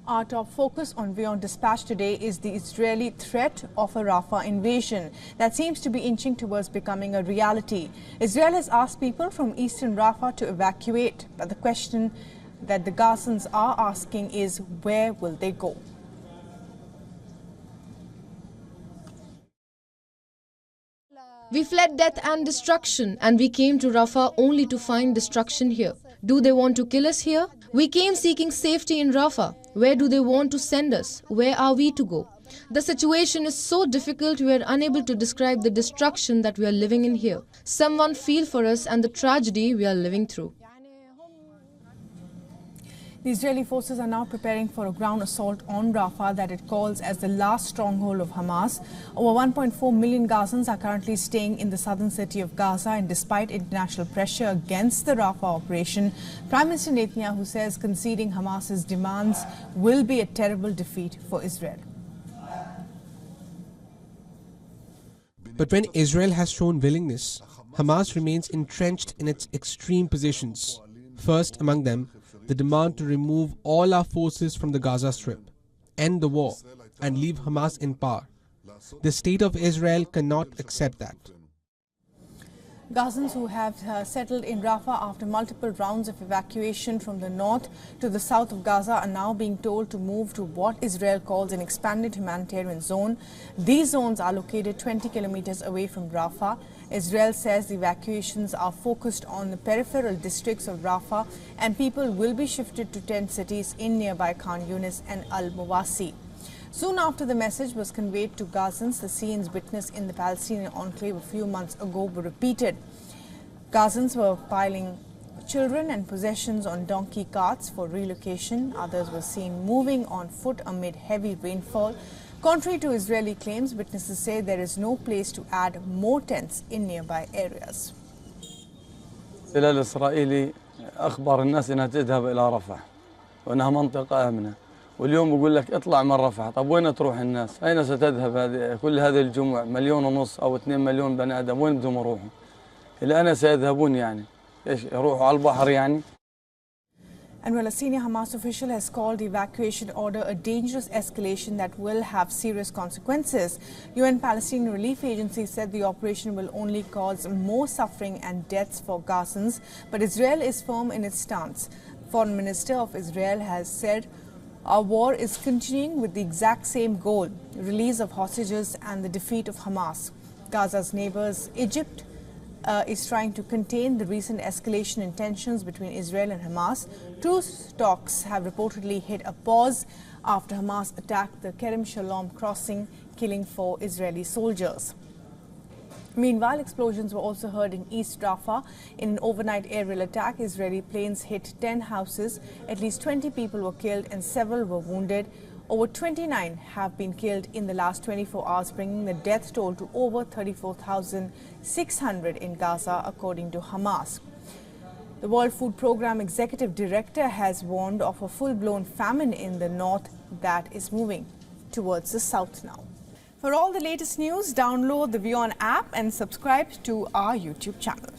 Our top focus on WION Dispatch today is the Israeli threat of a Rafah invasion that seems to be inching towards becoming a reality. Israel has asked people from Eastern Rafah to evacuate, but the question that the Gazans are asking is, where will they go? We fled death and destruction, and we came to Rafah only to find destruction here. Do they want to kill us here? We came seeking safety in Rafah. Where do they want to send us? Where are we to go? The situation is so difficult we are unable to describe the destruction that we are living in here. Someone feel for us and the tragedy we are living through. The Israeli forces are now preparing for a ground assault on Rafah that it calls as the last stronghold of Hamas. Over 1.4 million Gazans are currently staying in the southern city of Gaza, and despite international pressure against the Rafah operation, Prime Minister Netanyahu says conceding Hamas's demands will be a terrible defeat for Israel. But when Israel has shown willingness, Hamas remains entrenched in its extreme positions. First among them, the demand to remove all our forces from the Gaza Strip, end the war, and leave Hamas in power. The state of Israel cannot accept that. Gazans who have settled in Rafah after multiple rounds of evacuation from the north to the south of Gaza are now being told to move to what Israel calls an expanded humanitarian zone. These zones are located 20 kilometers away from Rafah. Israel says the evacuations are focused on the peripheral districts of Rafah, and people will be shifted to tent cities in nearby Khan Younis and Al-Mawasi. Soon after the message was conveyed to Gazans, the scenes witnessed in the Palestinian enclave a few months ago were repeated. Gazans were piling children and possessions on donkey carts for relocation. Others were seen moving on foot amid heavy rainfall. Contrary to Israeli claims, witnesses say there is no place to add more tents in nearby areas. الاحتلال الإسرائيلي أخبر الناس أنها تذهب إلى رفح وأنها منطقة آمنة، واليوم بقول لك اطلع من رفح. طب وين تروح الناس؟ أين ستذهب كل هذه الجموع؟ 1.5 مليون أو 2 مليون بني آدم، وين بدهم يروحوا؟ إلى أين سيذهبون يعني؟ إيش يروحوا على البحر يعني؟ And while a senior Hamas official has called the evacuation order a dangerous escalation that will have serious consequences, UN Palestinian Relief Agency said the operation will only cause more suffering and deaths for Gazans, but Israel is firm in its stance. Foreign Minister of Israel has said, "Our war is continuing with the exact same goal, release of hostages and the defeat of Hamas." Gaza's neighbors, Egypt, is trying to contain the recent escalation in tensions between Israel and Hamas. Truce talks have reportedly hit a pause after Hamas attacked the Kerem Shalom crossing, killing 4 Israeli soldiers. Meanwhile, explosions were also heard in East Rafah. In an overnight aerial attack, Israeli planes hit 10 houses. At least 20 people were killed and several were wounded. Over 29 have been killed in the last 24 hours, bringing the death toll to over 34,600 in Gaza, according to Hamas. The World Food Programme Executive Director has warned of a full-blown famine in the north that is moving towards the south now. For all the latest news, download the WION app and subscribe to our YouTube channel.